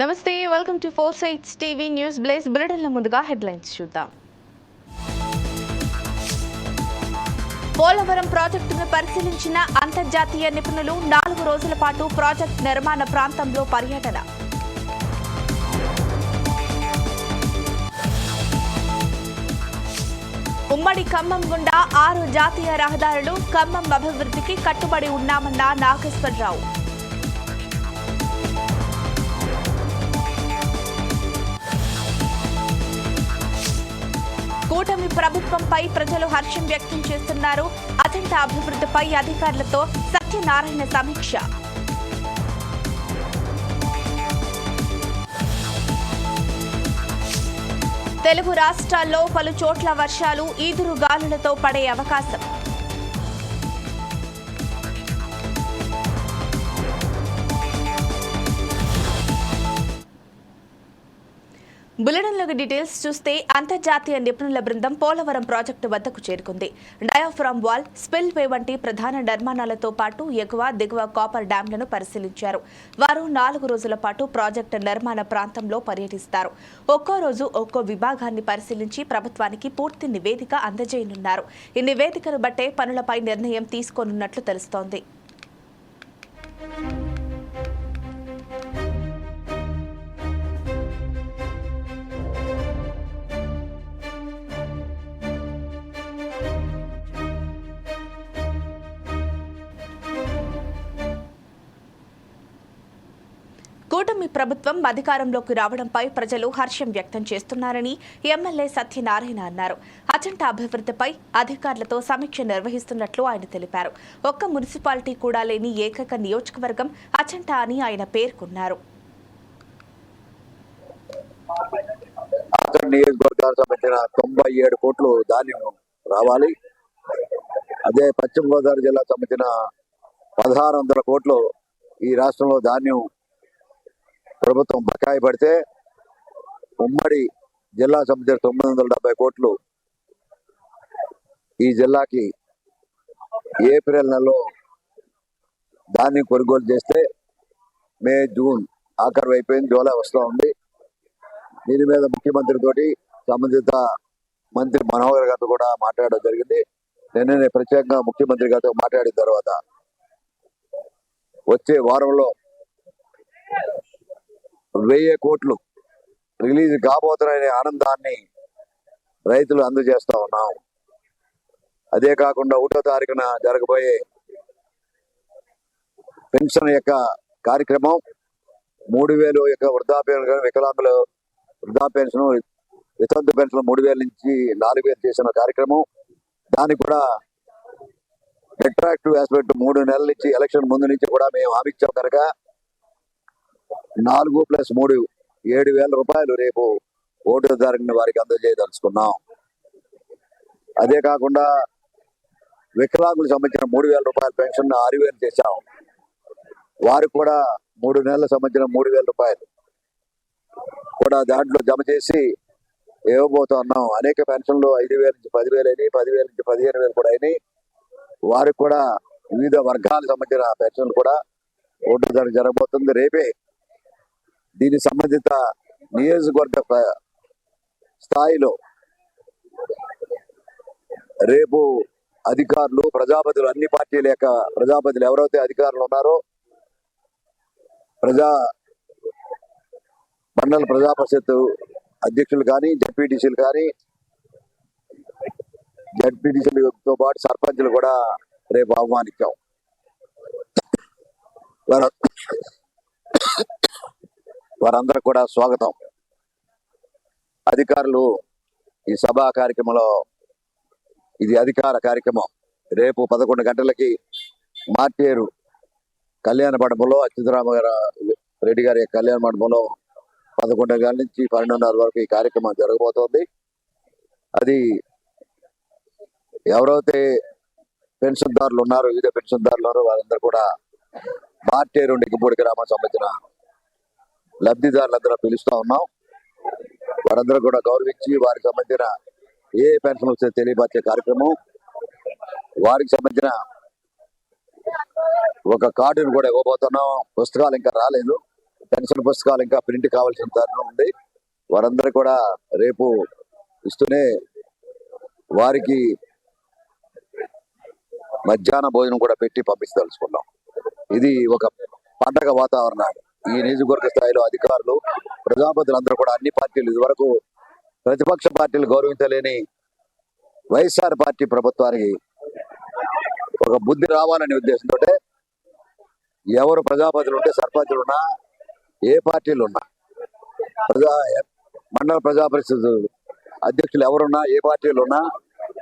నమస్తే, welcome to four sides TV news బ్లేస్ బులెటిన్ల ముందుగా హెడ్లైన్స్ చూద్దాం. పోలవరం ప్రాజెక్టును పరిశీలించిన అంతర్జాతీయ నిపుణులు 4 రోజుల పాటు ప్రాజెక్టు నిర్మాణ ప్రాంతంలో పర్యటన. ఉమ్మడి ఖమ్మం గుండా 6 జాతీయ రహదారులు, ఖమ్మం అభివృద్ధికి కట్టుబడి ఉన్నామన్న నాగేశ్వరరావు. కూటమి ప్రభుత్వంపై ప్రజలు హర్షం వ్యక్తం చేస్తున్నారు. అజెండా అభివృద్ధిపై అధికారులతో సత్యనారాయణ సమీక్ష. తెలుగు రాష్ట్రాల్లో పలు చోట్ల వర్షాలు ఈదురు గాలులతో పడే అవకాశం. బులెటిన్లోకి డీటెయిల్స్ చూస్తే అంతర్జాతీయ నిపుణుల బృందం పోలవరం ప్రాజెక్టు వద్దకు చేరుకుంది. డయాఫ్రామ్ వాల్, స్పిల్ వే వంటి ప్రధాన నిర్మాణాలతో పాటు ఎగువ దిగువ కాపర్ డ్యాంలను పరిశీలించారు. వారు 4 రోజుల పాటు ప్రాజెక్టు నిర్మాణ ప్రాంతంలో పర్యటిస్తారు. ఒక్కో రోజు ఒక్కో విభాగాన్ని పరిశీలించి ప్రభుత్వానికి పూర్తి నివేదిక అందజేయనున్నారు. ఈ నివేదికను బట్టే పనులపై నిర్ణయం తీసుకోనున్నట్లు తెలుస్తోంది. కూటమి ప్రభుత్వం అధికారంలోకి రావడంపై ప్రజలు హర్షం వ్యక్తం చేస్తున్నారని ఎమ్మెల్యే సత్యనారాయణ అన్నారు. అజెండా అభివృద్ధిపై అధికారులతో సమీక్ష నిర్వహిస్తున్నట్లు ఆయన తెలిపారు. ఒక్క మున్సిపాలిటీ కూడా లేని ఏకైక నియోజకవర్గం అజెండా అని ఆయన పేర్కొన్నారు. నియోజకవర్గానికి సంబంధించిన 97 కోట్లు ధాన్యం రావాలి. అదే పశ్చిమ గోదావరి జిల్లాకు సంబంధించిన 1600 కోట్లు ఈ రాష్ట్రంలో ధాన్యం ప్రభుత్వం బకాయి పడితే, ఉమ్మడి జిల్లా సంబంధించిన 970 కోట్లు ఈ జిల్లాకి ఏప్రిల్ నెలలో ధాన్యం కొనుగోలు చేస్తే మే జూన్ ఆఖరు అయిపోయింది, జూలై వస్తూ ఉంది. దీని మీద ముఖ్యమంత్రి తోటి సంబంధిత మంత్రి మనోహర్ గారితో కూడా మాట్లాడడం జరిగింది. నిన్ననే ప్రత్యేకంగా ముఖ్యమంత్రి గారితో మాట్లాడిన తర్వాత వచ్చే వారంలో 1000 కోట్లు రిలీజ్ కాబోతున్న ఆనందాన్ని రైతులు అందజేస్తా ఉన్నాం. అదే కాకుండా 1వ తారీఖున జరగబోయే పెన్షన్ యొక్క కార్యక్రమం, 3000 యొక్క వృద్ధాప్య వికలాంగుల వృద్ధాప్య పెన్షన్, వితంతు పెన్షన్ 3000 నుంచి 4000 చేసిన కార్యక్రమం. దానికి కూడా రెట్రాక్టివ్ ఆస్పెక్ట్ 3 నెలల నుంచి ఎలక్షన్ ముందు నుంచి కూడా మేము హామీ ఇచ్చాం కనుక 4+3 7,000 రూపాయలు రేపు 1వ తారీఖున వారికి అందజేయదలుచుకున్నాం. అదే కాకుండా వికలాంగులకు సంబంధించిన 3,000 రూపాయల పెన్షన్ 6,000 చేశాం. వారికి కూడా 3 నెలలకు సంబంధించిన 3,000 రూపాయలు కూడా దాంట్లో జమ చేసి ఇవ్వబోతున్నాం. అనేక పెన్షన్లు 5,000 నుంచి 10,000 అయినాయి, 10,000 నుంచి 15,000 కూడా అయినాయి. వారికి కూడా వివిధ వర్గాలకు సంబంధించిన పెన్షన్లు కూడా 1వ తారీఖు జరగబోతుంది. రేపే దీని సంబంధిత నియోజకవర్గ స్థాయిలో రేపు అధికారులు, ప్రజాపతులు, అన్ని పార్టీల యొక్క ప్రజాపతులు ఎవరైతే అధికారులు ఉన్నారో, మండల ప్రజా పరిషత్ అధ్యక్షులు కానీ, జడ్పీటీసీలు కానీ, జడ్పీటీసీలతో పాటు సర్పంచులు కూడా రేపు ఆహ్వానించాం. వారందరూ కూడా స్వాగతం. అధికారులు ఈ సభా కార్యక్రమంలో, ఇది అధికార కార్యక్రమం. రేపు 11 గంటలకి మార్టేరు కళ్యాణ మండపంలో, అచ్యుతరామ రెడ్డి గారి కళ్యాణ మండపంలో 11 గంటల నుంచి 12:30 వరకు ఈ కార్యక్రమం జరగబోతోంది. అది ఎవరైతే పెన్షన్దారులు ఉన్నారో, వివిధ పెన్షన్దారులు ఉన్నారో వారందరూ కూడా మార్టేరు నిగ్గిపూడి గ్రామానికి సంబంధించిన లబ్ధిదారులందరూ పిలుస్తా ఉన్నాం. వారందరూ కూడా గౌరవించి వారికి సంబంధించిన ఏ పెన్షన్ వస్తే తెలియపరిచే కార్యక్రమం, వారికి సంబంధించిన ఒక కార్డును కూడా ఇవ్వబోతున్నాం. పుస్తకాలు ఇంకా రాలేదు, పెన్షన్ పుస్తకాలు ఇంకా ప్రింట్ కావాల్సిన తరుణం ఉంది. వారందరూ కూడా రేపు ఇస్తూనే వారికి మధ్యాహ్న భోజనం కూడా పెట్టి పంపించదలుచుకున్నాం. ఇది ఒక పండగ వాతావరణాన్ని ఈ నియోజకవర్గ స్థాయిలో అధికారులు, ప్రజాప్రతినిధులందరూ కూడా అన్ని పార్టీలు, ఇదివరకు ప్రతిపక్ష పార్టీలు గౌరవించలేని వైఎస్ఆర్ పార్టీ ప్రభుత్వానికి ఒక బుద్ధి రావాలనే ఉద్దేశంతో ఎవరు ప్రజాప్రతినిధులు ఉంటే, సర్పంచులు ఉన్నా, ఏ పార్టీలు ఉన్నా, మండల ప్రజా పరిషత్ అధ్యక్షులు ఎవరున్నా, ఏ పార్టీలు ఉన్నా,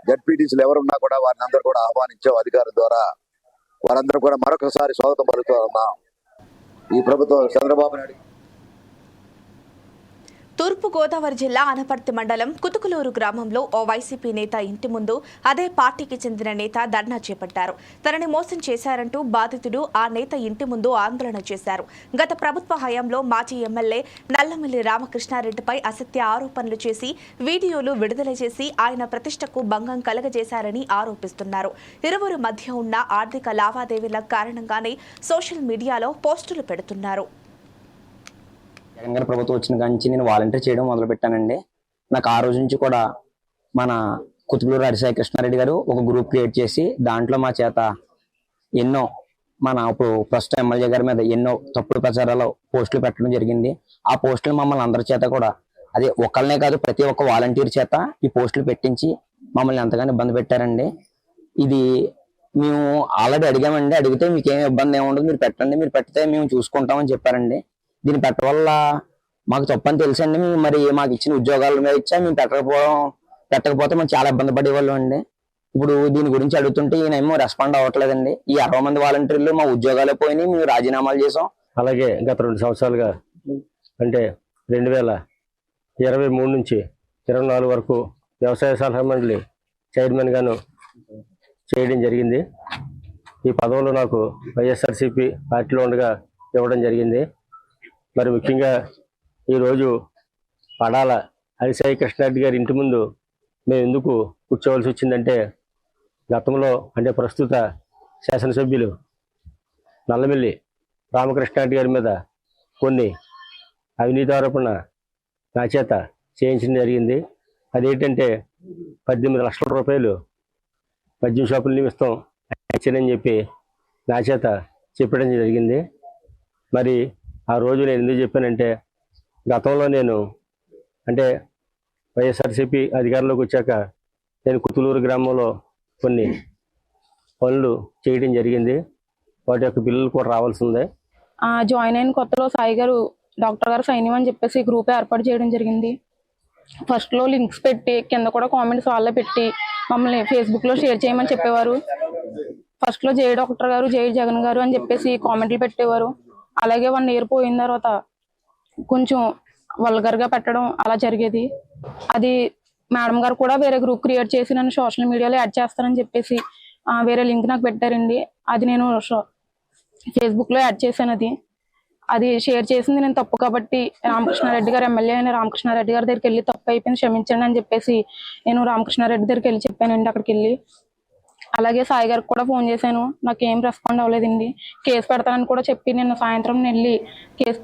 జడ్పీటీసీలు ఎవరున్నా కూడా వారిని అందరూ కూడా ఆహ్వానించాం అధికారుల ద్వారా. వారందరూ కూడా మరొకసారి స్వాగతం పలుకుతూ ఉన్నాం. ఈ ప్రభుత్వం చంద్రబాబు నాయుడు. తూర్పు గోదావరి జిల్లా అనపర్తి మండలం కుతుకులూరు గ్రామంలో ఓ వైసీపీ నేత ఇంటి ముందు అదే పార్టీకి చెందిన నేత ధర్నా చేపట్టారు. తనని మోసం చేశారంటూ బాధితుడు ఆ నేత ఇంటి ముందు ఆందోళన చేశారు. గత ప్రభుత్వ హయాంలో మాజీ ఎమ్మెల్యే నల్లమిల్లి రామకృష్ణారెడ్డిపై అసత్య ఆరోపణలు చేసి వీడియోలు విడుదల చేసి ఆయన ప్రతిష్టకు భంగం కలగజేశారని ఆరోపిస్తున్నారు. ఇరువురు మధ్య ఉన్న ఆర్థిక లావాదేవీల కారణంగానే సోషల్ మీడియాలో పోస్టులు పెడుతున్నారు. జగన్ గారి ప్రభుత్వం వచ్చిన కాడి నుంచి నేను వాలంటీర్ చేయడం మొదలు పెట్టానండి. నాకు ఆ రోజు నుంచి కూడా మన కుతుకులూరు హరిసాయి కృష్ణారెడ్డి గారు ఒక గ్రూప్ క్రియేట్ చేసి దాంట్లో మా చేత ఎన్నో ఇప్పుడు ప్రస్తుతం ఎమ్మెల్యే గారి మీద ఎన్నో తప్పుడు ప్రచారాలు పోస్టులు పెట్టడం జరిగింది. ఆ పోస్టులు మమ్మల్ని అందరి చేత కూడా, అదే ఒకళ్ళనే కాదు ప్రతి ఒక్క వాలంటీర్ చేత ఈ పోస్టులు పెట్టించి మమ్మల్ని ఎంతగానో ఇబ్బంది పెట్టారండి. ఇది మేము ఆల్రెడీ అడిగామండి. అడిగితే మీకు ఏమి ఇబ్బంది ఏముండదు, మీరు పెట్టండి, మీరు పెడితే మేము చూసుకుంటామని చెప్పారండి. దీన్ని పెట్టడం వల్ల మాకు తప్పని తెలుసండి. మరి మాకు ఇచ్చిన ఉద్యోగాల మీద ఇచ్చా మేము పెట్టకపోతే మేము చాలా ఇబ్బంది పడేవాళ్ళం అండి. ఇప్పుడు దీని గురించి అడుగుతుంటే ఈయనేమో రెస్పాండ్ అవ్వట్లేదండి. ఈ 60 మంది వాలంటీర్లు మా ఉద్యోగాలు పోయినాయి, మేము రాజీనామాలు చేసాం. అలాగే గత 2 సంవత్సరాలుగా అంటే 2023 నుంచి 24 వరకు వ్యవసాయ సలహా మండలి చైర్మన్ గాను చేయడం జరిగింది. ఈ పదవులు నాకు వైఎస్ఆర్సీపీ పార్టీలో ఉండగా ఇవ్వడం జరిగింది. మరి ముఖ్యంగా ఈరోజు పడాల హరిసాయి కృష్ణారెడ్డి గారి ఇంటి ముందు మేము ఎందుకు కూర్చోవలసి వచ్చిందంటే, గతంలో అంటే ప్రస్తుత శాసనసభ్యులు నల్లమిల్లి రామకృష్ణారెడ్డి గారి మీద కొన్ని అవినీతి ఆరోపణ నా చేత చేయించడం జరిగింది. అదేంటంటే 18 లక్షల రూపాయలు మద్యం షాపుల నిమిత్తం ఇచ్చానని చెప్పి నా చేత చెప్పడం జరిగింది. మరి ఆ రోజు నేను ఎందుకు చెప్పానంటే, గతంలో నేను అంటే వైఎస్ఆర్సీపీ అధికారంలోకి వచ్చాక నేను కుతులూరు గ్రామంలో కొన్ని పనులు చేయడం జరిగింది. వాటి యొక్క బిల్లులు కూడా రావాల్సి ఉంది. జాయిన్ అయిన కొత్తలో సాయి గారు డాక్టర్ గారు సైన్యం అని చెప్పేసి గ్రూప్ ఏర్పాటు చేయడం జరిగింది. ఫస్ట్లో లింక్స్ పెట్టి కింద కూడా కామెంట్స్ వాళ్ళే పెట్టి మమ్మల్ని ఫేస్బుక్లో షేర్ చేయమని చెప్పేవారు. ఫస్ట్లో జై డాక్టర్ గారు, జై జగన్ గారు అని చెప్పేసి కామెంట్లు పెట్టేవారు. అలాగే 1 ఇయర్ పోయిన తర్వాత కొంచెం వల్గర్గా పెట్టడం అలా జరిగేది. అది మేడం గారు కూడా వేరే గ్రూప్ క్రియేట్ చేసి నన్ను సోషల్ మీడియాలో యాడ్ చేస్తానని చెప్పేసి వేరే లింక్ నాకు పెట్టారండి. అది నేను ఫేస్బుక్లో యాడ్ చేశాను. అది షేర్ చేసింది నేను తప్పు కాబట్టి రామకృష్ణారెడ్డి గారు, ఎమ్మెల్యే అయిన రామకృష్ణారెడ్డి గారి దగ్గరికి వెళ్ళి తప్పు అయిపోయింది క్షమించండి అని చెప్పేసి నేను రామకృష్ణారెడ్డి దగ్గరికి వెళ్ళి చెప్పానండి. అక్కడికి వెళ్ళి అలాగే సాయి గారికి కూడా ఫోన్ చేశాను. నాకు ఏం రెస్పాండ్ అవ్వలేదండి. కేసు పెడతానని కూడా చెప్పి నిన్న సాయంత్రం వెళ్ళి కేసు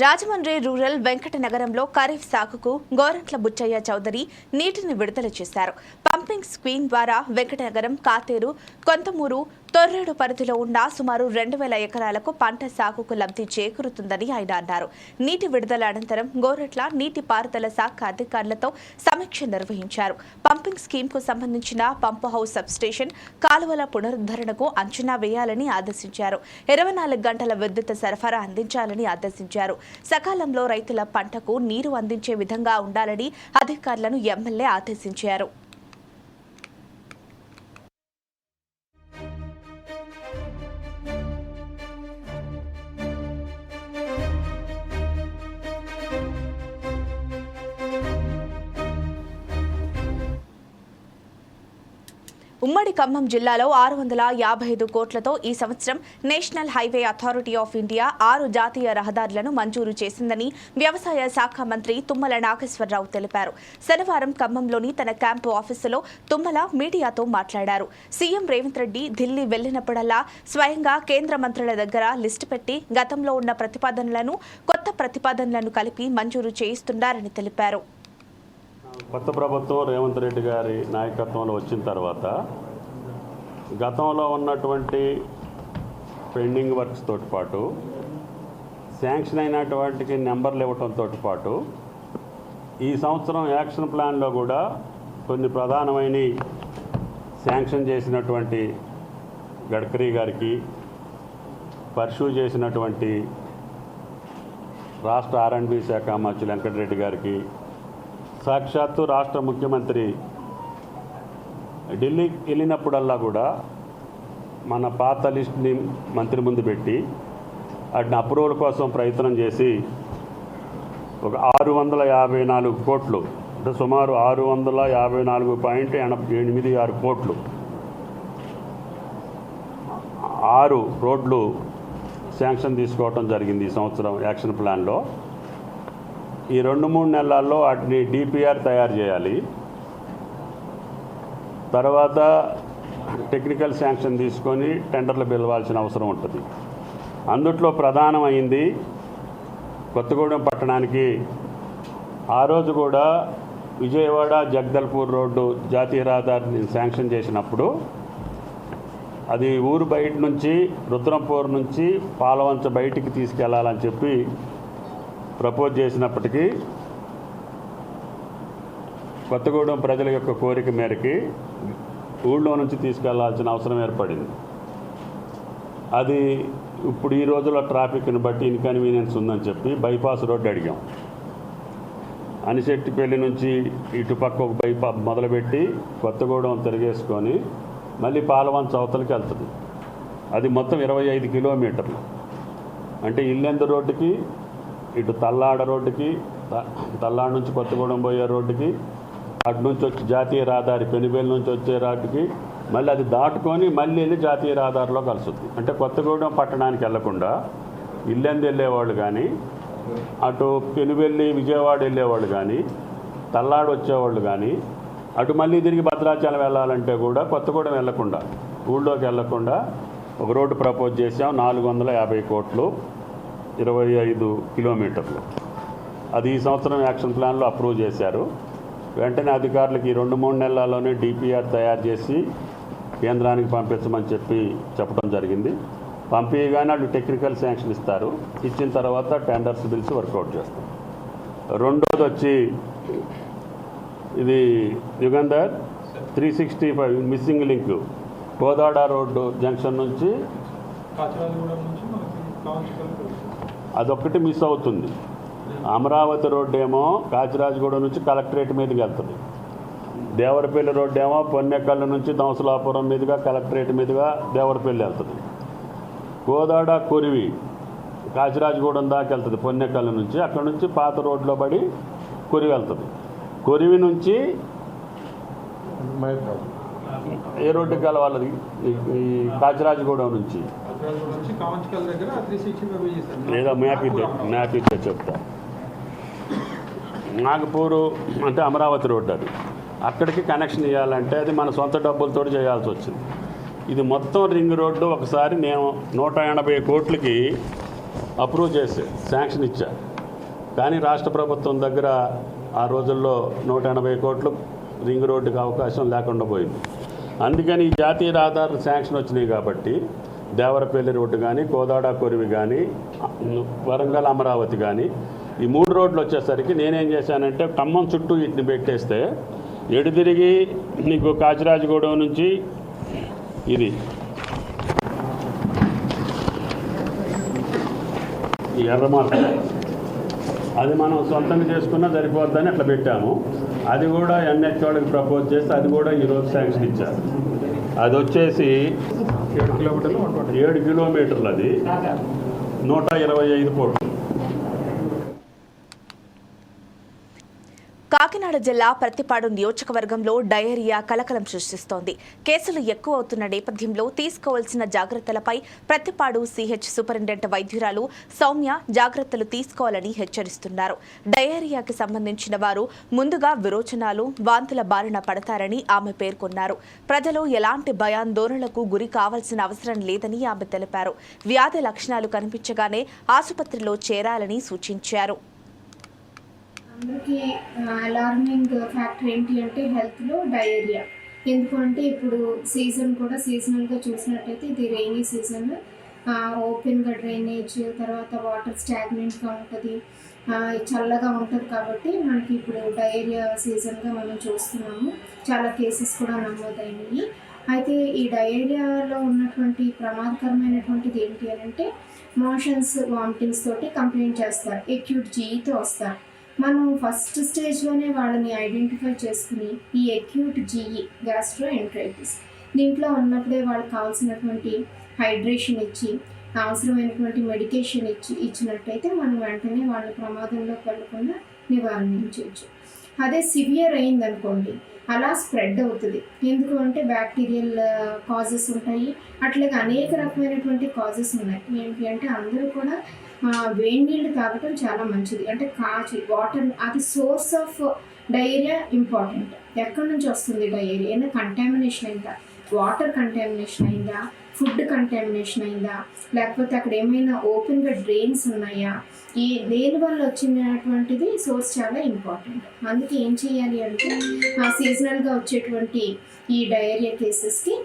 రాజమండ్రి రూరల్ వెంకటనగరంలో ఖరీఫ్ సాగుకు గోరంట్ల బుచ్చయ్య చౌదరి నీటిని విడుదల చేశారు. పంపింగ్ స్కీమ్ ద్వారా వెంకటనగరం, కాతేరు, కొంతమూరు, తొర్రేడు పరిధిలో ఉన్న సుమారు 2000 ఎకరాలకు పంట సాగుకు లబ్ధి చేకూరుతుందని ఆయన అన్నారు. నీటి విడుదల అనంతరం గోరంట్ల నీటిపారుదల శాఖ అధికారులతో సమీక్ష నిర్వహించారు. పంపింగ్ స్కీమ్కు సంబంధించిన పంపు హౌస్ సబ్స్టేషన్, కాలువల పునరుద్ధరణకు అంచనా వేయాలని ఆదేశించారు. 24 గంటల విద్యుత్ సరఫరా అందించాలని ఆదేశించారు. సకాలంలో రైతుల పంటకు నీరు అందించే విధంగా ఉండాలని అధికారులను ఎమ్మెల్యే ఆదేశించారు. ఉమ్మడి ఖమ్మం జిల్లాలో 655 కోట్లతో ఈ సంవత్సరం national highway authority of India 6 జాతీయ రహదారులను మంజూరు చేసిందని వ్యవసాయ శాఖ మంత్రి తుమ్మల నాగేశ్వరరావు తెలిపారు. శనివారం ఖమ్మంలోని తన క్యాంపు ఆఫీసులో తుమ్మల మీడియాతో మాట్లాడారు. సీఎం రేవంత్ రెడ్డి ఢిల్లీ వెళ్లినప్పుడల్లా స్వయంగా కేంద్ర మంత్రుల దగ్గర లిస్టు పెట్టి గతంలో ఉన్న ప్రతిపాదనలను కొత్త ప్రతిపాదనలను కలిపి మంజూరు చేయిస్తున్నారని తెలిపారు. కొత్త ప్రభుత్వం రేవంత్ రెడ్డి గారి నాయకత్వంలో వచ్చిన తర్వాత గతంలో ఉన్నటువంటి పెండింగ్ వర్క్స్ తోటి పాటు శాంక్షన్ అయినటువంటి నెంబర్లు ఇవ్వడంతో పాటు ఈ సంవత్సరం యాక్షన్ ప్లాన్లో కూడా కొన్ని ప్రధానమైన శాంక్షన్ చేసినటువంటి గడ్కరీ గారికి, పర్సూ చేసినటువంటి రాష్ట్ర R&B శాఖ మంత్రి వెంకటరెడ్డి గారికి, సాక్షాత్తు రాష్ట్ర ముఖ్యమంత్రి ఢిల్లీకి వెళ్ళినప్పుడల్లా కూడా మన పాత లిస్ట్ని మంత్రి ముందు పెట్టి వాటిని అప్రూవల్ కోసం ప్రయత్నం చేసి ఒక 654 కోట్లు అంటే సుమారు 654.86 కోట్లు 6 రోడ్లు శాంక్షన్ తీసుకోవటం జరిగింది ఈ సంవత్సరం యాక్షన్ ప్లాన్లో. ఈ 2-3 నెలల్లో వాటిని DPR తయారు చేయాలి. తర్వాత టెక్నికల్ శాంక్షన్ తీసుకొని టెండర్లు పిలవాల్సిన అవసరం ఉంటుంది. అందుట్లో ప్రధానమైంది కొత్తగూడెం పట్టణానికి ఆ రోజు కూడా విజయవాడ జగదల్పూర్ రోడ్డు జాతీయ రహదారిని శాంక్షన్ చేసినప్పుడు అది ఊరు బయట నుంచి రుద్రంపూర్ నుంచి పాలవంచ బయటికి తీసుకెళ్లాలని చెప్పి ప్రపోజ్ చేసినప్పటికీ కొత్తగూడెం ప్రజల యొక్క కోరిక మేరకి ఊళ్ళో నుంచి తీసుకెళ్లాల్సిన అవసరం ఏర్పడింది. అది ఇప్పుడు ఈ రోజుల్లో ట్రాఫిక్ని బట్టి ఇన్కన్వీనియన్స్ ఉందని చెప్పి బైపాస్ రోడ్డు అడిగాం. అనిశెట్టిపల్లి నుంచి ఇటుపక్క ఒక బైపాస్ మొదలుపెట్టి కొత్తగూడెం తిరిగేసుకొని మళ్ళీ పాలవంచ అవతలకి వెళ్తుంది. అది మొత్తం 25 కిలోమీటర్లు. అంటే ఇల్లెందు రోడ్డుకి, ఇటు తల్లాడ రోడ్డుకి, తల్లాడ నుంచి కొత్తగూడెం పోయే రోడ్డుకి, అటు నుంచి వచ్చి జాతీయ రహదారి పెనుబేలు నుంచి వచ్చే రోడ్డుకి, మళ్ళీ అది దాటుకొని మళ్ళీ వెళ్ళి జాతీయ రహదారిలో కలుస్తుంది. అంటే కొత్తగూడెం పట్టణానికి వెళ్లకుండా ఇల్లెందు వెళ్ళేవాళ్ళు కానీ, అటు పెనుబెల్లి విజయవాడ వెళ్ళేవాళ్ళు కానీ, తల్లాడు వచ్చేవాళ్ళు కానీ, అటు మళ్ళీ తిరిగి భద్రాచలం వెళ్ళాలంటే కూడా కొత్తగూడెం వెళ్లకుండా, ఊళ్ళోకి వెళ్లకుండా ఒక రోడ్డు ప్రపోజ్ చేసాం. 450 కోట్లు 25 కిలోమీటర్లు. అది ఈ సంవత్సరం యాక్షన్ ప్లాన్లో అప్రూవ్ చేశారు. వెంటనే అధికారులకి 2-3 నెలల్లోనే DPR తయారు చేసి కేంద్రానికి పంపించమని చెప్పడం జరిగింది. పంపించగానే వాళ్ళు టెక్నికల్ శాంక్షన్ ఇస్తారు. ఇచ్చిన తర్వాత టెండర్స్ బిల్స్ వర్కౌట్ చేస్తారు. రెండోది వచ్చి ఇది Yugandhar 365 missing link Kodad road junction నుంచి అదొక్కటి మిస్ అవుతుంది. అమరావతి రోడ్డు ఏమో కాచిరాజగూడ నుంచి కలెక్టరేట్ మీదకి వెళ్తుంది. దేవరపల్లి రోడ్డు ఏమో పొన్నెకల్లు నుంచి దంసలాపురం మీదుగా కలెక్టరేట్ మీదుగా దేవరపల్లి వెళ్తుంది. కోదాడ కొరివి కాచిరాజగూడెం దాకా వెళ్తుంది పొన్నెకల్లు నుంచి. అక్కడ నుంచి పాత రోడ్లో పడి కొరివి వెళ్తుంది. కొరివి నుంచి ఏ రోడ్డుకి కలవాలి? ఈ కాచిరాజగూడెం నుంచి లేదా మ్యాప్ ఇద్దే చెప్తా. నాగపూరు అంటే అమరావతి రోడ్డు, అది అక్కడికి కనెక్షన్ ఇవ్వాలంటే అది మన సొంత డబ్బులతో చేయాల్సి వచ్చింది. ఇది మొత్తం రింగ్ రోడ్డు ఒకసారి నేను 180 కోట్లకి అప్రూవ్ చేసి శాంక్షన్ ఇచ్చా. కానీ రాష్ట్ర ప్రభుత్వం దగ్గర ఆ రోజుల్లో 180 కోట్లు రింగ్ రోడ్డుకి అవకాశం లేకుండా పోయింది. అందుకని ఈ జాతీయ రహదారులు శాంక్షన్ వచ్చినాయి కాబట్టి దేవరపల్లి రోడ్డు కానీ, కోదాడ కొరివి కానీ, వరంగల్ అమరావతి కానీ ఈ 3 రోడ్లు వచ్చేసరికి నేనేం చేశానంటే ఖమ్మం చుట్టూ వీటిని పెట్టేస్తే ఎడు తిరిగి నీకు కాచిరాజగూడెం నుంచి ఇది ఈ ఎర్రమార్క అది మనం సొంతంగా చేసుకున్నా సరిపోద్దని అట్లా పెట్టాము. అది కూడా NH వాళ్ళకి ప్రపోజ్ చేస్తే అది కూడా ఈరోజు శాంక్షన్ ఇచ్చారు. అది వచ్చేసి 7 కిలోమీటర్లు, అది 125 కోట్లు. కాకినాడ జిల్లా ప్రత్తిపాడు నియోజకవర్గంలో డయేరియా కలకలం సృష్టిస్తోంది. కేసులు ఎక్కువ అవుతున్న నేపథ్యంలో తీసుకోవాల్సిన జాగ్రత్తలపై ప్రత్తిపాడు సిహెచ్ సూపరింటెండెంట్ వైద్యురాలు సౌమ్య జాగ్రత్తలు తీసుకోవాలని హెచ్చరిస్తున్నారు. డయేరియాకి సంబంధించిన వారు ముందుగా విరోచనాలు, వాంతుల బారిన పడతారని ఆమె పేర్కొన్నారు. ప్రజలు ఎలాంటి భయాందోళనలకు గురి కావాల్సిన అవసరం లేదని ఆమె తెలిపారు. వ్యాధి లక్షణాలు కనిపించగానే ఆసుపత్రిలో చేరాలని సూచించారు. అందరికీ అలార్మింగ్ ఫ్యాక్టర్ ఏంటి అంటే హెల్త్లో డయేరియా. ఎందుకంటే ఇప్పుడు సీజన్ కూడా సీజనల్గా చూసినట్టయితే ఇది రెయినీ సీజన్, ఓపెన్గా డ్రైనేజ్, తర్వాత వాటర్ స్టాగ్నెంట్గా ఉంటుంది, చల్లగా ఉంటుంది. కాబట్టి మనకి ఇప్పుడు డయేరియా సీజన్గా మనం చూస్తున్నాము. చాలా కేసెస్ కూడా నమోదైనవి. అయితే ఈ డయేరియాలో ఉన్నటువంటి ప్రమాదకరమైనటువంటిది ఏంటి అని అంటే మోషన్స్, వామిటింగ్స్ తోటి కంప్లైంట్ చేస్తారు, ఎక్యూట్ జీఈతో వస్తారు. మనం ఫస్ట్ స్టేజ్లోనే వాళ్ళని ఐడెంటిఫై చేసుకుని ఈ ఎక్యూట్ జీఈ గ్యాస్ట్రోఎంటరైటిస్ దీంట్లో ఉన్నప్పుడే వాళ్ళకి కావాల్సినటువంటి హైడ్రేషన్ ఇచ్చి అవసరమైనటువంటి మెడికేషన్ ఇచ్చినట్టయితే మనం వెంటనే వాళ్ళ ప్రమాదంలోకి వెళ్లకుండా నివారించవచ్చు. అదే సివియర్ అయిందనుకోండి, అలా స్ప్రెడ్ అవుతుంది. ఎందుకు అంటే బ్యాక్టీరియల్ కాజెస్ ఉంటాయి, అట్లాగే అనేక రకమైనటువంటి కాజెస్ ఉన్నాయి. ఏంటి అంటే అందరూ కూడా వేడి నీళ్ళు తాగటం చాలా మంచిది. అంటే కాచి వాటర్, అది సోర్స్ ఆఫ్ డయేరియా ఇంపార్టెంట్. ఎక్కడి నుంచి వస్తుంది డయేరియా? ఏమైనా కంటామినేషన్ అయిందా, వాటర్ కంటామినేషన్ అయిందా, ఫుడ్ కంటామినేషన్ అయిందా, లేకపోతే అక్కడ ఏమైనా ఓపెన్గా డ్రైన్స్ ఉన్నాయా, ఈ దేని వల్ల వచ్చినటువంటిది సోర్స్ చాలా ఇంపార్టెంట్. అందుకే ఏం చేయాలి అంటే సీజనల్గా వచ్చేటువంటి ఈ డయేరియా కేసెస్కి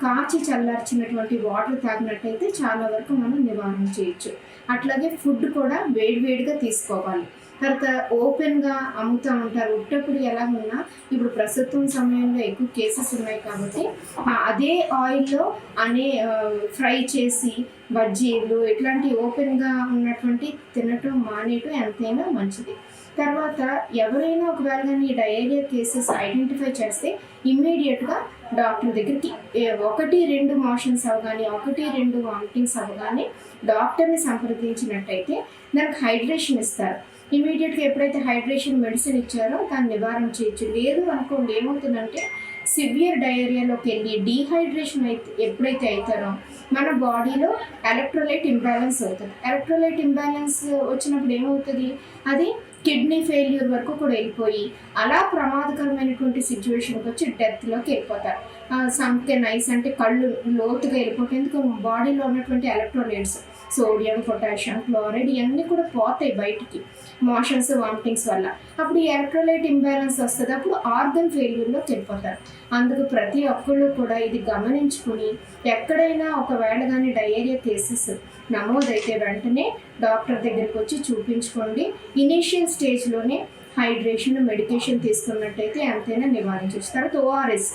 కాచి చల్లార్చినటువంటి వాటర్ తాగినట్టయితే చాలా వరకు మనం నివారణ చేయొచ్చు. అట్లాగే ఫుడ్ కూడా వేడివేడిగా తీసుకోవాలి. తర్వాత ఓపెన్గా అమ్ముతూ ఉంటారు, ఉట్టప్పుడు ఎలా ఉన్నా ఇప్పుడు ప్రస్తుతం సమయంలో ఎక్కువ కేసెస్ ఉన్నాయి కాబట్టి అదే ఆయిల్లో ఫ్రై చేసి బజ్జీలు ఇట్లాంటి ఓపెన్గా ఉన్నటువంటి తినటం మానేయటం ఎంతైనా మంచిది. తర్వాత ఎవరైనా ఒకవేళ కానీ డయేరియా కేసెస్ ఐడెంటిఫై చేస్తే ఇమ్మీడియట్గా డాక్టర్ దగ్గరికి 1-2 మోషన్స్ అవగానే 1-2 వామిటింగ్స్ అవగానే డాక్టర్ని సంప్రదించినట్టయితే దానికి హైడ్రేషన్ ఇస్తారు. ఇమీడియట్గా ఎప్పుడైతే హైడ్రేషన్ మెడిసిన్ ఇచ్చారో దాన్ని నివారణ చేయొచ్చు. లేదు అనుకోండి, ఏమవుతుందంటే సివియర్ డయేరియాలోకి వెళ్ళి డీహైడ్రేషన్ ఎప్పుడైతే అవుతారో మన బాడీలో ఎలక్ట్రోలైట్ ఇంబ్యాలెన్స్ అవుతుంది. ఎలక్ట్రోలైట్ ఇంబ్యాలెన్స్ వచ్చినప్పుడు ఏమవుతుంది, అది కిడ్నీ ఫెయిల్యూర్ వరకు కూడా వెళ్ళిపోయి అలా ప్రమాదకరమైనటువంటి సిచ్యువేషన్కి వచ్చి డెత్లోకి వెళ్ళిపోతారు. సంకెన్ ఐస్ అంటే కళ్ళు లోతుగా వెళ్ళిపోతాయి. ఎందుకు బాడీలో ఉన్నటువంటి ఎలక్ట్రోలైట్స్ సోడియం, పొటాషియం, క్లోరైడ్ ఇవన్నీ కూడా పోతాయి బయటికి మోషన్స్, వామిటింగ్స్ వల్ల. అప్పుడు ఈ ఎలక్ట్రోలైట్ ఇంబ్యాలెన్స్ వస్తుంది, అప్పుడు ఆర్గన్ ఫెయిల్యూర్లోకి వెళ్ళిపోతారు. అందుకు ప్రతి ఒక్కళ్ళు కూడా ఇది గమనించుకుని ఎక్కడైనా ఒకవేళ కానీ డయేరియా కేసెస్ నమోదైతే వెంటనే డాక్టర్ దగ్గరికి వచ్చి చూపించుకోండి. ఇనీషియల్ స్టేజ్లోనే హైడ్రేషన్, మెడికేషన్ తీసుకున్నట్టయితే ఎంతైనా నివారించవచ్చు. తర్వాత ఓఆర్ఎస్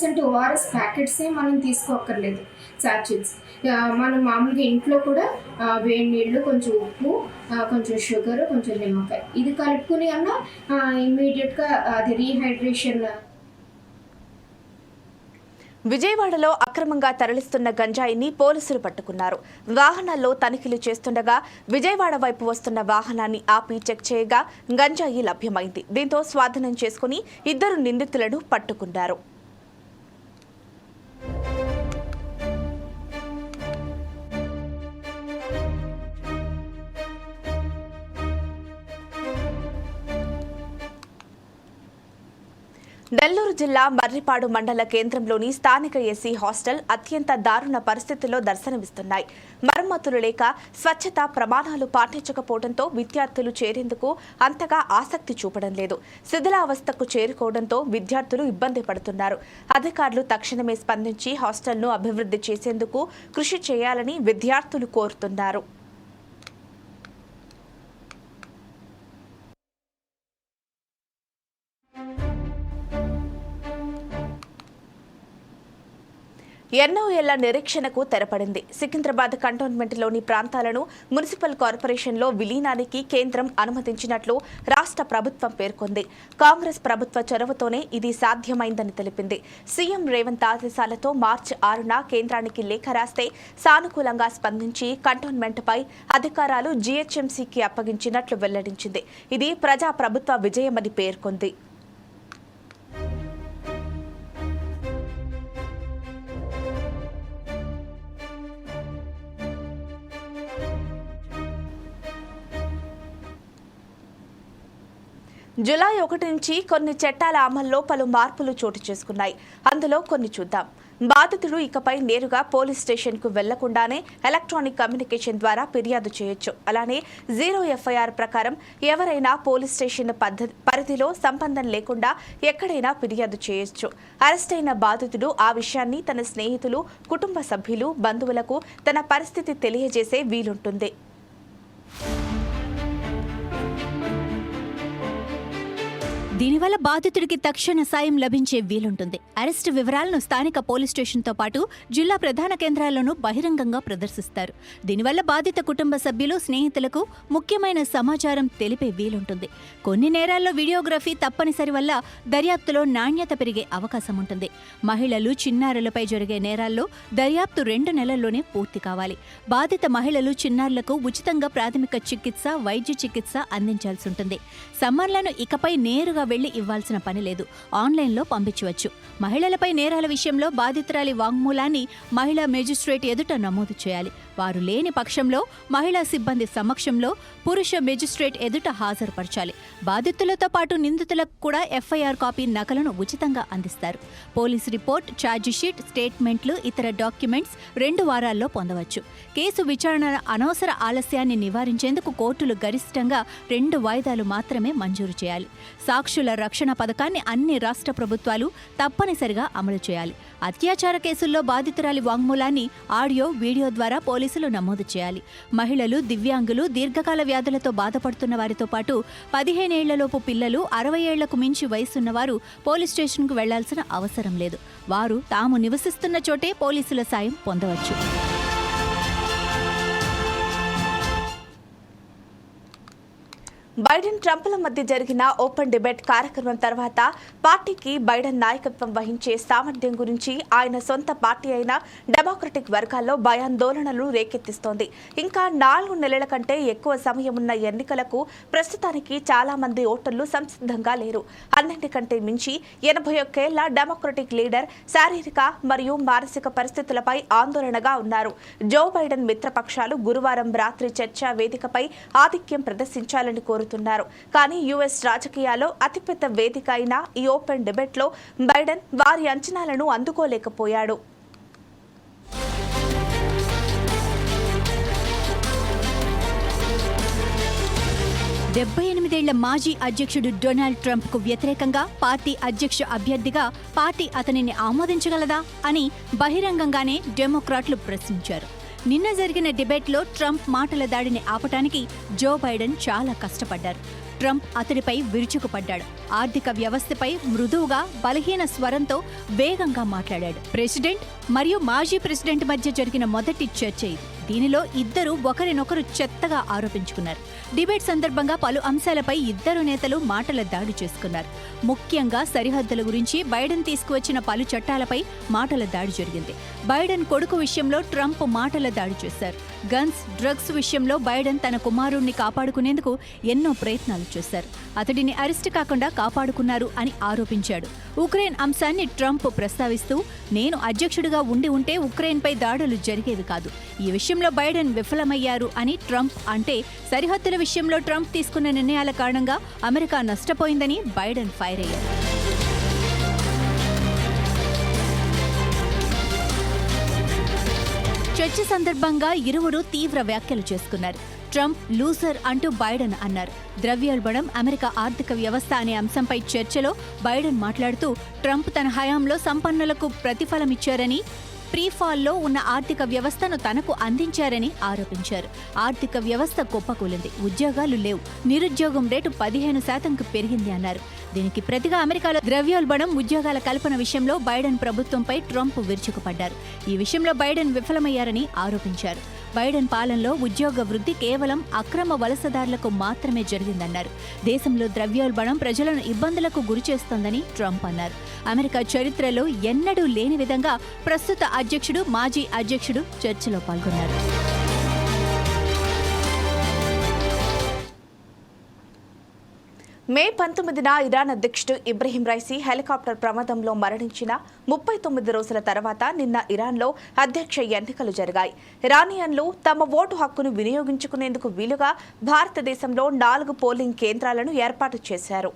అంటే ఓఆర్ఎస్ ప్యాకెట్సే మనం తీసుకోక్కర్లేదు, సాచెట్స్. మనం మామూలుగా ఇంట్లో కూడా వేడి నీళ్ళు, కొంచెం ఉప్పు, కొంచెం షుగర్, కొంచెం నిమ్మకాయ ఇది కలుపుకుని అన్నా ఇమ్మీడియట్గా అది రీహైడ్రేషన్. విజయవాడలో అక్రమంగా తరలిస్తున్న గంజాయిని పోలీసులు పట్టుకున్నారు. వాహనాల్లో తనిఖీలు చేస్తుండగా విజయవాడ వైపు వస్తున్న వాహనాన్ని ఆపి చెక్ చేయగా గంజాయి లభ్యమైంది. దీంతో స్వాధీనం చేసుకుని 2 నిందితులను పట్టుకున్నారు. నెల్లూరు జిల్లా మర్రిపాడు మండల కేంద్రంలోని స్థానిక ఎస్సీ హాస్టల్ అత్యంత దారుణ పరిస్థితుల్లో దర్శనమిస్తున్నాయి. మరమ్మతులు లేక స్వచ్ఛత ప్రమాణాలు పాటించకపోవడంతో విద్యార్థులు చేరేందుకు అంతగా ఆసక్తి చూపడం లేదు. శిథిలావస్థకు చేరుకోవడంతో విద్యార్థులు ఇబ్బంది పడుతున్నారు. అధికారులు తక్షణమే స్పందించి హాస్టల్ను అభివృద్ధి చేసేందుకు కృషి చేయాలని విద్యార్థులు కోరుతున్నారు. ఎన్నో ఏళ్ల నిరీక్షణకు తెరపడింది. సికింద్రాబాద్ కంటోన్మెంట్లోని ప్రాంతాలను మున్సిపల్ కార్పొరేషన్లో విలీనానికి కేంద్రం అనుమతించినట్లు రాష్ట్ర ప్రభుత్వం పేర్కొంది. కాంగ్రెస్ ప్రభుత్వ చొరవతోనే ఇది సాధ్యమైందని తెలిపింది. సీఎం రేవంత్ ఆదేశాలతో మార్చి 6న కేంద్రానికి లేఖ రాస్తే సానుకూలంగా స్పందించి కంటోన్మెంట్పై అధికారాలు జీహెచ్ఎంసీకి అప్పగించినట్లు వెల్లడించింది. ఇది ప్రజా ప్రభుత్వ విజయమని పేర్కొంది. జూలై 1 నుంచి కొన్ని చట్టాల అమల్లో పలు మార్పులు చోటు చేసుకున్నాయి. అందులో కొన్ని చూద్దాం. బాధితుడు ఇకపై నేరుగా పోలీస్ స్టేషన్కు వెళ్లకుండానే ఎలక్ట్రానిక్ కమ్యూనికేషన్ ద్వారా ఫిర్యాదు చేయొచ్చు. అలానే 0 FIR ప్రకారం ఎవరైనా పోలీస్ స్టేషన్ పరిధిలో సంబంధం లేకుండా ఎక్కడైనా ఫిర్యాదు చేయొచ్చు. అరెస్ట్ అయిన బాధితుడు ఆ విషయాన్ని తన స్నేహితులు, కుటుంబ సభ్యులు, బంధువులకు తన పరిస్థితి తెలియజేసే వీలుంటుంది. దీనివల్ల బాధితుడికి తక్షణ సాయం లభించే వీలుంటుంది. అరెస్టు వివరాలను స్థానిక పోలీస్ స్టేషన్తో పాటు జిల్లా ప్రధాన కేంద్రాల్లోనూ బహిరంగంగా ప్రదర్శిస్తారు. దీనివల్ల బాధిత కుటుంబ సభ్యులు, స్నేహితులకు ముఖ్యమైన సమాచారం తెలిపే వీలుంటుంది. కొన్ని నేరాల్లో వీడియోగ్రఫీ తప్పనిసరి వల్ల దర్యాప్తులో నాణ్యత పెరిగే అవకాశం ఉంటుంది. మహిళలు, చిన్నారులపై జరిగే నేరాల్లో దర్యాప్తు 2 నెలల్లోనే పూర్తి కావాలి. బాధిత మహిళలు, చిన్నారులకు ఉచితంగా ప్రాథమిక చికిత్స, వైద్య చికిత్స అందించాల్సి ఉంటుంది. సమ్మన్లను ఇకపై నేరుగా వెళ్లి ఇవ్వాల్సిన పని లేదు, ఆన్లైన్లో పంపించవచ్చు. మహిళలపై నేరాల విషయంలో బాధితురాలి వాంగ్మూలాన్ని మహిళా మేజిస్ట్రేట్ ఎదుట నమోదు చేయాలి. వారు లేని పక్షంలో మహిళా సిబ్బంది సమక్షంలో పురుష మేజిస్ట్రేట్ ఎదుట హాజరుపరచాలి. బాధితులతో పాటు నిందితులకు కూడా FIR కాపీ నకలను ఉచితంగా అందిస్తారు. పోలీస్ రిపోర్ట్, ఛార్జిషీట్, స్టేట్మెంట్లు, ఇతర డాక్యుమెంట్స్ 2 వారాల్లో పొందవచ్చు. కేసు విచారణ అనవసర ఆలస్యాన్ని నివారించేందుకు కోర్టులు గరిష్టంగా 2 వాయిదాలు మాత్రమే మంజూరు చేయాలి. సాక్షుల రక్షణ పథకాన్ని అన్ని రాష్ట్ర ప్రభుత్వాలు తప్పనిసరిగా అమలు చేయాలి. అత్యాచార కేసుల్లో బాధితురాలి వాంగ్మూలాన్ని ఆడియో, వీడియో ద్వారా పోలీసులు నమోదు చేయాలి. మహిళలు, దివ్యాంగులు, దీర్ఘకాల వ్యాధులతో బాధపడుతున్న వారితో పాటు 15 ఏళ్లలోపు పిల్లలు, 60 ఏళ్లకు మించి వయసున్నవారు పోలీస్ స్టేషన్కు వెళ్లాల్సిన అవసరం లేదు. వారు తాము నివసిస్తున్న చోటే పోలీసుల సాయం పొందవచ్చు. బైడెన్, ట్రంప్ల మధ్య జరిగిన ఓపెన్ డిబేట్ కార్యక్రమం తర్వాత పార్టీకి బైడెన్ నాయకత్వం వహించే సామర్థ్యం గురించి ఆయన సొంత పార్టీ అయిన డెమోక్రటిక్ వర్గాల్లో భయాందోళనలు రేకెత్తిస్తోంది. ఇంకా 4 నెలల కంటే ఎక్కువ సమయం ఉన్న ఎన్నికలకు ప్రస్తుతానికి చాలా మంది ఓటర్లు సంసిద్ధంగా లేరు. అన్నింటికంటే మించి 81 ఏళ్ల డెమోక్రటిక్ లీడర్ శారీరక మరియు మానసిక పరిస్థితులపై ఆందోళనగా ఉన్నారు. జో బైడెన్ మిత్రపక్షాలు గురువారం రాత్రి చర్చా వేదికపై ఆధిక్యం ప్రదర్శించాలని కోరుతున్నారు. కానీ యుఎస్ రాజకీయాల్లో అతిపెద్ద వేదిక అయిన ఈ ఓపెన్ డిబేట్లో బైడెన్ వారి అంచనాలను అందుకోలేకపోయాడు. ఏళ్ల మాజీ అధ్యక్షుడు డొనాల్డ్ ట్రంప్కు వ్యతిరేకంగా పార్టీ అధ్యక్ష అభ్యర్థిగా పార్టీ అతనిని ఆమోదించగలదా అని బహిరంగంగానే డెమోక్రాట్లు ప్రశ్నించారు. నిన్న జరిగిన డిబేట్లో ట్రంప్ మాటల దాడిని ఆపటానికి జో బైడెన్ చాలా కష్టపడ్డారు. ట్రంప్ అతడిపై విరుచుకుపడ్డాడు. ఆర్థిక వ్యవస్థపై మృదువుగా, బలహీన స్వరంతో వేగంగా మాట్లాడాడు. ప్రెసిడెంట్ మరియు మాజీ ప్రెసిడెంట్ మధ్య జరిగిన మొదటి చర్చ ఇది. దీనిలో ఇద్దరు ఒకరినొకరు చెత్తగా ఆరోపించుకున్నారు. డిబేట్ సందర్భంగా పలు అంశాలపై ఇద్దరు నేతలు మాటల దాడి చేసుకున్నారు. ముఖ్యంగా సరిహద్దుల గురించి బైడెన్ తీసుకువచ్చిన పలు చట్టాలపై మాటల దాడి జరిగింది. బైడెన్ కొడుకు విషయంలో ట్రంప్ మాటల దాడి చేశారు. గన్స్, డ్రగ్స్ విషయంలో బైడెన్ తన కుమారుణ్ణి కాపాడుకునేందుకు ఎన్నో ప్రయత్నాలు చేశారు. అతడిని అరెస్ట్ కాకుండా కాపాడుకున్నారు అని ఆరోపించాడు. ఉక్రెయిన్ అంశాన్ని ట్రంప్ ప్రస్తావిస్తూ, నేను అధ్యక్షుడిగా ఉంటే ఉక్రెయిన్పై దాడులు జరిగేవి కాదు. ఈ విషయంలో బైడెన్ విఫలమయ్యారు అని ట్రంప్ అంటే, సరిహద్దుల విషయంలో ట్రంప్ తీసుకున్న నిర్ణయాల కారణంగా అమెరికా నష్టపోయిందని బైడెన్ ఫైర్ అయ్యారు. చర్చ సందర్భంగా ఇరువురు తీవ్ర వ్యాఖ్యలు చేసుకున్నారు. ట్రంప్ లూజర్ అంటూ బైడెన్ అన్నారు. ద్రవ్యోల్బణం, అమెరికా ఆర్థిక వ్యవస్థ అనే అంశంపై చర్చలో బైడెన్ మాట్లాడుతూ, ట్రంప్ తన హయాంలో సంపన్నులకు ప్రతిఫలమిచ్చారని, ప్రీఫాల్లో ఉన్న ఆర్థిక వ్యవస్థను తనకు అందించారని ఆరోపించారు. ఆర్థిక వ్యవస్థ కుప్పకూలింది, ఉద్యోగాలు లేవు, నిరుద్యోగం రేటు 15% పెరిగింది అన్నారు. దీనికి ప్రతిగా అమెరికాలో ద్రవ్యోల్బణం, ఉద్యోగాల కల్పన విషయంలో బైడెన్ ప్రభుత్వంపై ట్రంప్ విరుచుకుపడ్డారు. ఈ విషయంలో బైడెన్ విఫలమయ్యారని ఆరోపించారు. బైడెన్ పాలనలో ఉద్యోగ వృద్ధి కేవలం అక్రమ వలసదారులకు మాత్రమే జరిగిందన్నారు. దేశంలో ద్రవ్యోల్బణం ప్రజలను ఇబ్బందులకు గురిచేస్తోందని ట్రంప్ అన్నారు. అమెరికా చరిత్రలో ఎన్నడూ లేని విధంగా ప్రస్తుత అధ్యక్షుడు, మాజీ అధ్యక్షుడు చర్చలో పాల్గొన్నారు. మే 19న ఇరాన్ అధ్యక్షుడు ఇబ్రహీం రైసీ హెలికాప్టర్ ప్రమాదంలో మరణించిన 39 రోజుల తర్వాత నిన్న ఇరాన్లో అధ్యక్ష ఎన్నికలు జరిగాయి. ఇరానియన్లు తమ ఓటు హక్కును వినియోగించుకునేందుకు వీలుగా భారతదేశంలో 4 పోలింగ్ కేంద్రాలను ఏర్పాటు చేశారు.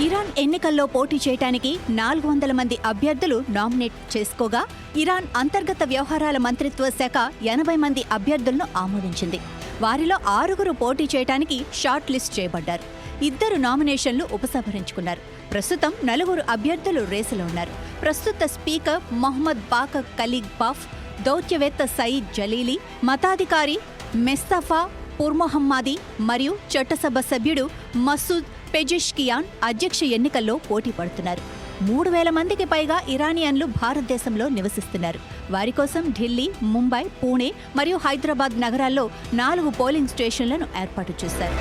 ఇరాన్ ఎన్నికల్లో పోటీ చేయడానికి 400 మంది అభ్యర్థులు నామినేట్ చేసుకోగా, ఇరాన్ అంతర్గత వ్యవహారాల మంత్రిత్వ శాఖ 80 మంది అభ్యర్థులను ఆమోదించింది. వారిలో 6 పోటీ చేయడానికి షార్ట్ లిస్ట్ చేయబడ్డారు. 2 నామినేషన్లు ఉపసంహరించుకున్నారు. ప్రస్తుతం 4 అభ్యర్థులు రేసులో ఉన్నారు. ప్రస్తుత స్పీకర్ మొహమ్మద్ బాకర్ ఖలీగ్బాఫ్, దౌత్యవేత్త సయీద్ జలీలీ, మతాధికారి మెస్తఫా పుర్మొహమ్మది మరియు చట్టసభ సభ్యుడు మసూద్ పెజెష్కియాన్ అధ్యక్ష ఎన్నికల్లో పోటీ పడుతున్నారు. 3000 మందికి పైగా ఇరానియన్లు భారతదేశంలో నివసిస్తున్నారు. వారి కోసం ఢిల్లీ, ముంబై, పూణే మరియు హైదరాబాద్ నగరాల్లో 4 పోలింగ్ స్టేషన్లను ఏర్పాటు చేశారు.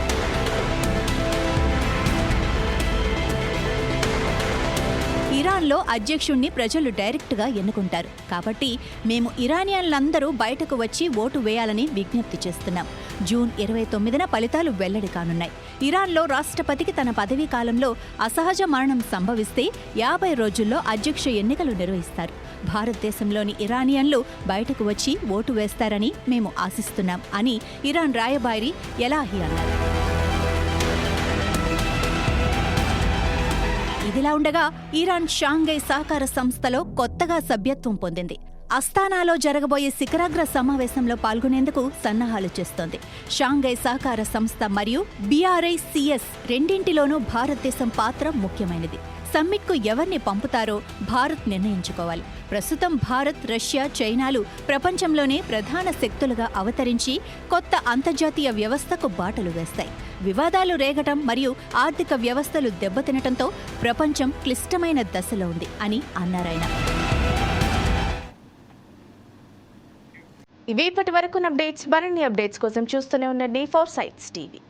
ఇరాన్లో అధ్యక్షుణ్ణి ప్రజలు డైరెక్ట్గా ఎన్నుకుంటారు. కాబట్టి మేము ఇరానియన్లందరూ బయటకు వచ్చి ఓటు వేయాలని విజ్ఞప్తి చేస్తున్నాం. జూన్ 29న ఫలితాలు వెల్లడి కానున్నాయి. ఇరాన్లో రాష్ట్రపతికి తన పదవీ కాలంలో అసహజ మరణం సంభవిస్తే 50 రోజుల్లో అధ్యక్ష ఎన్నికలు నిర్వహిస్తారు. భారతదేశంలోని ఇరానియన్లు బయటకు వచ్చి ఓటు వేస్తారని మేము ఆశిస్తున్నాం అని ఇరాన్ రాయబారి ఎలాహి అన్నారు. ఇదిలా ఉండగా ఇరాన్ షాంఘై సహకార సంస్థలో కొత్తగా సభ్యత్వం పొందింది. అస్తానాలో జరగబోయే శిఖరాగ్ర సమావేశంలో పాల్గొనేందుకు సన్నాహాలు చేస్తోంది. షాంఘై సహకార సంస్థ మరియు BRICS రెండింటిలోనూ భారతదేశం పాత్ర ముఖ్యమైనది. సమ్మిట్కు ఎవరిని పంపుతారో భారత్ నిర్ణయించుకోవాలి. ప్రస్తుతం భారత్, రష్యా, చైనాలు ప్రపంచంలోనే ప్రధాన శక్తులుగా అవతరించి కొత్త అంతర్జాతీయ వ్యవస్థకు బాటలు వేస్తాయి. వివాదాలు రేగటం మరియు ఆర్థిక వ్యవస్థలు దెబ్బతినటంతో ప్రపంచం క్లిష్టమైన దశలో ఉంది అని అన్నారాయన. ఇవి ఇప్పటి వరకు అప్డేట్స్. మరిన్ని అప్డేట్స్ కోసం చూస్తూనే ఉండండి ఫోర్ సైట్స్ టీవీ.